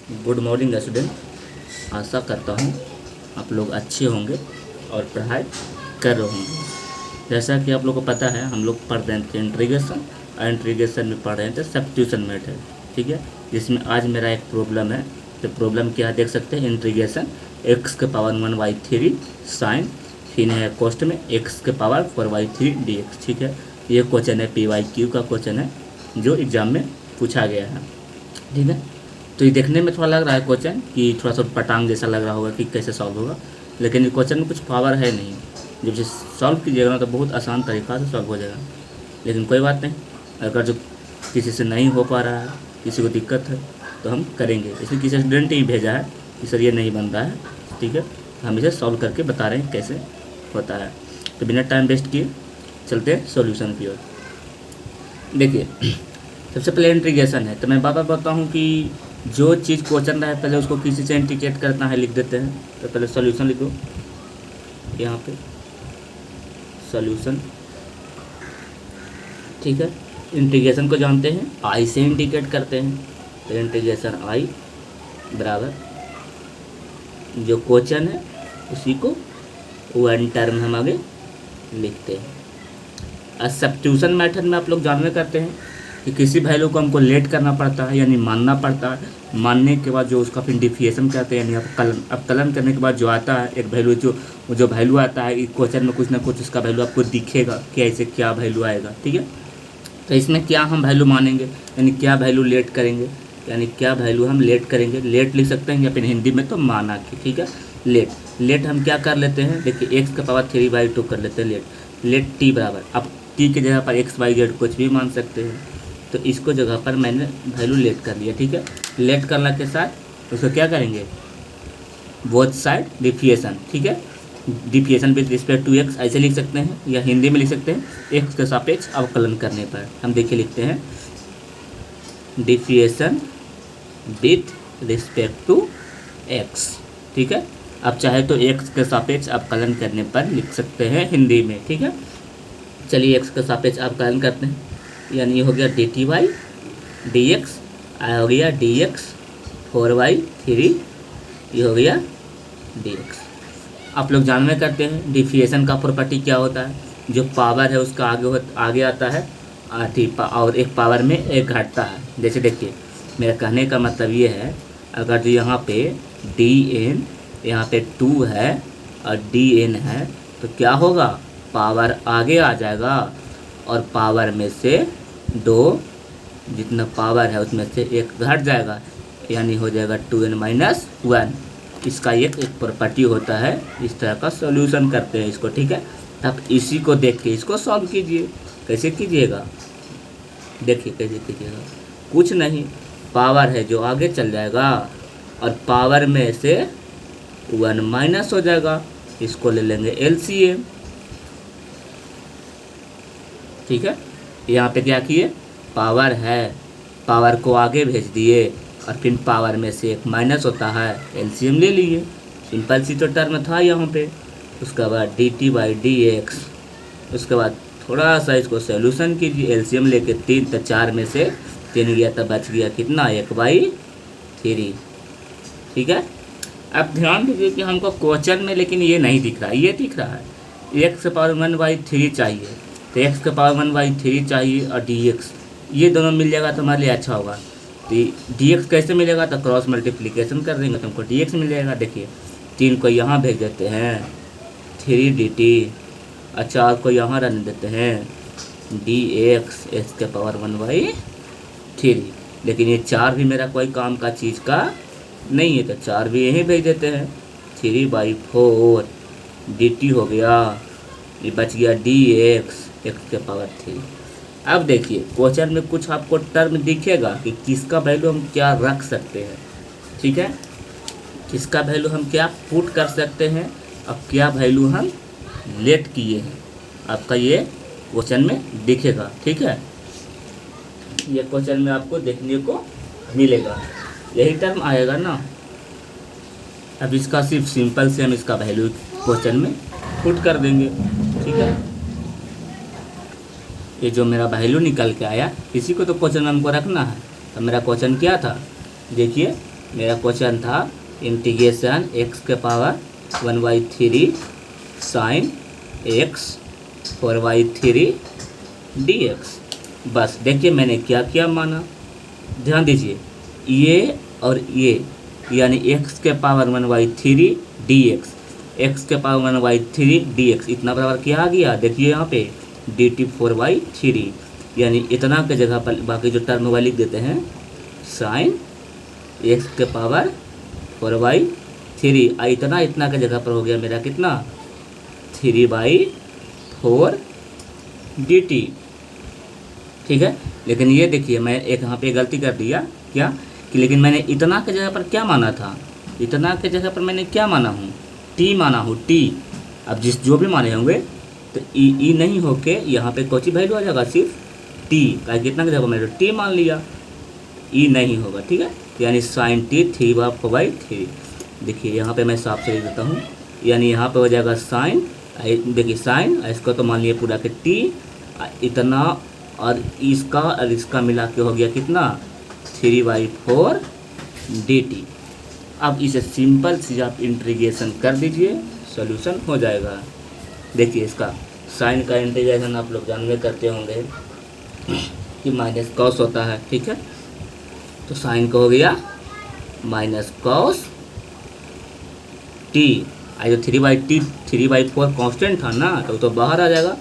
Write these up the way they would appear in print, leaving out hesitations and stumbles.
Good morning student. आशा करता हूँ आप लोग अच्छे होंगे और पढ़ाई कर रहे होंगे। जैसा कि आप लोग को पता है, हम लोग पढ़ रहे थे इंटीग्रेशन, और इंटीग्रेशन में पढ़ रहे थे सब्स्टिट्यूशन मेथड। ठीक है, जिसमें आज मेरा एक प्रॉब्लम है। तो प्रॉब्लम क्या देख सकते हैं, इंटीग्रेशन एक्स के पावर 1/3 साइन, फिर है कोस्ट में एक्स के पावर 4/3 dx। ठीक है, ये क्वेश्चन है PYQ का क्वेश्चन है जो एग्ज़ाम में पूछा गया है। ठीक है, तो ये देखने में थोड़ा लग रहा है क्वेश्चन कि थोड़ा सा पटांग जैसा लग रहा होगा कि कैसे सॉल्व होगा, लेकिन ये क्वेश्चन में कुछ पावर है नहीं। जब इसे सॉल्व कीजिएगा ना तो बहुत आसान तरीक़ा से सॉल्व हो जाएगा। लेकिन कोई बात नहीं, अगर जो किसी से नहीं हो पा रहा है, किसी को दिक्कत है, तो हम करेंगे। इसलिए किसी स्टूडेंट ने ही भेजा है कि सर ये नहीं बन रहा है। ठीक है, तो हम इसे सॉल्व करके बता रहे हैं कैसे होता है। तो बिना टाइम वेस्ट किए चलते हैं सॉल्यूशन की ओर। देखिए, सबसे पहले इंटीग्रेशन है, तो मैं बार बार बताता हूँ कि जो चीज़ क्वेश्चन रहा है पहले उसको किसी से इंटीग्रेट करना है, लिख देते हैं। तो पहले सॉल्यूशन लिखो, यहाँ पे सॉल्यूशन। ठीक है, इंटीग्रेशन को जानते हैं आई से इंटीग्रेट करते हैं। तो इंटीग्रेशन आई बराबर जो क्वेश्चन है उसी को वन टर्म हम आगे लिखते हैं। और सब्स्टिट्यूशन मेथड में आप लोग जानवे करते हैं कि किसी वैल्यू को हमको लेट करना पड़ता है, यानी मानना पड़ता है। मानने के बाद जो उसका फिर डिफिएशन कहते हैं, यानी अवकलन करने के बाद जो आता है एक वैल्यू, जो वैल्यू आता है इस क्वेश्चन में कुछ ना कुछ उसका वैल्यू आपको दिखेगा कि ऐसे क्या वैल्यू आएगा। ठीक है, तो इसमें क्या हम वैल्यू मानेंगे, यानी क्या वैल्यू लेट करेंगे, यानी क्या वैल्यू हम लेट करेंगे। लेट लिख सकते हैं या फिर हिंदी में तो माना कि। ठीक है, लेट हम क्या कर लेते हैं, देखिए एक्स का पावर 3/2 कर लेते हैं लेट टी बराबर। अब टी के जगह पर XYZ कुछ भी मान सकते हैं, तो इसको जगह पर मैंने वैल्यू लेट कर लिया। ठीक है, लेट करने के साथ उसको क्या करेंगे, बोथ साइड डिफिएशन। ठीक है, डिफिएशन विद रिस्पेक्ट टू एक्स ऐसे लिख सकते हैं, या हिंदी में लिख सकते हैं एक्स के सापेक्ष अवकलन करने पर। हम देखिए लिखते हैं डिफिएशन विथ रिस्पेक्ट टू एक्स। ठीक है, अब चाहे तो एक्स के सापेक्ष अवकलन करने पर लिख सकते हैं हिंदी में। ठीक है, चलिए एक्स के सापेक्ष अवकलन करते हैं, यानी ये हो गया dt/dx, हो गया dx 4/3, ये हो गया dx। आप लोग जानवे करते हैं डिफिएशन का प्रॉपर्टी क्या होता है, जो पावर है उसका आगे आता है आधी और एक पावर में एक घटता है। जैसे देखिए, मेरा कहने का मतलब ये है, अगर जो यहाँ पे dn यहाँ पे 2 है और dn है, तो क्या होगा, पावर आगे आ जाएगा और पावर में से 2 जितना पावर है उसमें से एक घट जाएगा, यानी हो जाएगा 2n-1। इसका एक प्रॉपर्टी होता है। इस तरह का सॉल्यूशन करते हैं इसको। ठीक है, अब इसी को देख के इसको सॉल्व कीजिए। कैसे कीजिएगा, देखिए कैसे कीजिएगा, कुछ नहीं, पावर है जो आगे चल जाएगा और पावर में से 1 माइनस हो जाएगा, इसको ले लेंगे LCM। ठीक है, यहाँ पे क्या किए, पावर है, पावर को आगे भेज दिए और फिर पावर में से एक माइनस होता है, LCM ले लिए। सिंपल सी तो टर्म था यहाँ पे। उसके बाद dt/dx, उसके बाद थोड़ा सा इसको सॉल्यूशन कीजिए, LCM लेके 3, तो 4 में से 3 गया तो बच गया कितना, 1/3। ठीक है, अब ध्यान दीजिए कि हमको क्वेश्चन में लेकिन ये नहीं दिख रहा है, ये दिख रहा है x के पावर 1/3 चाहिए, तो x के पावर 1/3 चाहिए और dx, ये दोनों मिल जाएगा तो हमारे लिए अच्छा होगा। तो dx कैसे मिलेगा, तो क्रॉस मल्टीप्लिकेशन कर देंगे तो हमको dx मिल जाएगा। देखिए 3 को यहाँ भेज देते हैं 3dt, और 4 को यहाँ रहने देते हैं dx x के पावर 1/3। लेकिन ये 4 भी मेरा कोई काम का चीज़ का नहीं है, तो 4 भी यहीं भेज देते हैं, 3/4 dt हो गया, ये बच गया dx x के पावर 3। अब देखिए क्वेश्चन में कुछ आपको टर्म दिखेगा कि किसका वैल्यू हम क्या रख सकते हैं। ठीक है, किसका वैल्यू हम क्या पुट कर सकते हैं, अब क्या वैल्यू हम लेट किए हैं, आपका ये क्वेश्चन में दिखेगा। ठीक है, ये क्वेश्चन में आपको देखने को मिलेगा, यही टर्म आएगा ना। अब इसका सिर्फ सिंपल से हम इसका वैल्यू क्वेश्चन में पुट कर देंगे। ठीक है, ये जो मेरा वैल्यू निकल के आया, इसी को तो क्वेश्चन में हमको रखना है। तो मेरा क्वेश्चन क्या था, देखिए मेरा क्वेश्चन था इंटीग्रेशन x के पावर 1/3 साइन x 4/3 dx। बस देखिए मैंने क्या क्या माना, ध्यान दीजिए, ये और ये यानी x के पावर 1/3 dx, x के पावर 1/3 dx इतना बराबर क्या आ गया, देखिए यहाँ पे dt 4/3, यानी इतना के जगह पर बाकी जो टर्म हुआ लिख देते हैं साइन x के पावर 4/3, इतना के जगह पर हो गया मेरा कितना 3/4 dt। ठीक है, लेकिन ये देखिए मैं एक यहाँ पे गलती कर दिया, क्या कि लेकिन मैंने इतना के जगह पर क्या माना था, इतना के जगह पर मैंने क्या माना हूँ, टी माना हूँ, टी। अब जो भी माने होंगे तो ई नहीं होके यहाँ पे कौन सी वैल्यू आ जाएगा, सिर्फ टी, क्या कितना के जगह पर मैंने टी मान लिया, ई नहीं होगा। ठीक है, यानी साइन टी 3/4। देखिए यहाँ पे मैं साफ से लिख देता हूँ, यानी यहाँ पे हो जाएगा साइन, देखिए साइन इसको तो मान लिया पूरा के टी, इतना और इसका मिला के हो गया कितना 3/4 dt। अब इसे सिंपल सी आप इंटीग्रेशन कर दीजिए, सॉल्यूशन हो जाएगा। देखिए इसका साइन का इंटीग्रेशन आप लोग जानवे करते होंगे कि माइनस कॉस होता है। ठीक है, तो साइन का हो गया माइनस कॉस टी, जो 3/4 कांस्टेंट था ना तो बाहर आ जाएगा,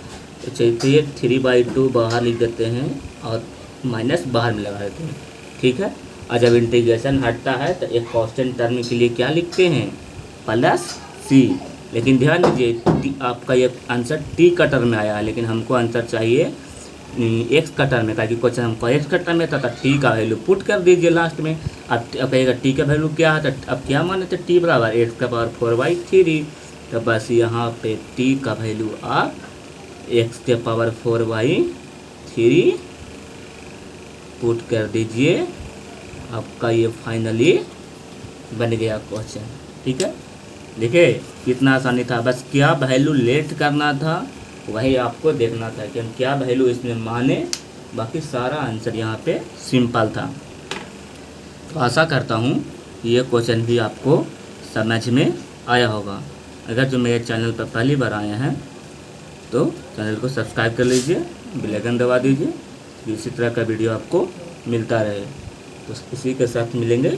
तो चलिए 3/2 बाहर लिख देते हैं और माइनस बाहर में लगा देते हैं। ठीक है, और जब इंटीग्रेशन हटता है तो एक कांस्टेंट टर्म के लिए क्या लिखते हैं, प्लस सी। लेकिन ध्यान दीजिए आपका ये आंसर टी का टर्म में आया है, लेकिन हमको आंसर चाहिए एक्स का टर्म में, ताकि क्वेश्चन हमको एक्स का टर्म में था तो टी का वैल्यू पुट कर दीजिए लास्ट में। अब कहेगा टी का वैल्यू क्या है, तो अब क्या माने थे टी बराबर एक्स का पावर 4/3, तो बस यहाँ पे टी का वैल्यू आप एक्स के पावर 4/3 पुट कर दीजिए, आपका ये फाइनली बन गया क्वेश्चन। ठीक है, देखिए कितना आसानी था, बस क्या वैल्यू लेट करना था वही आपको देखना था कि हम क्या वैल्यू इसमें माने, बाकी सारा आंसर यहाँ पे सिंपल था। तो आशा करता हूँ ये क्वेश्चन भी आपको समझ में आया होगा। अगर जो मेरे चैनल पर पहली बार आए हैं तो चैनल को सब्सक्राइब कर लीजिए, बेल आइकन दबा दीजिए, इसी तरह का वीडियो आपको मिलता रहे। तो इसी के साथ मिलेंगे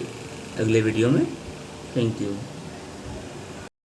अगले वीडियो में। Thank you.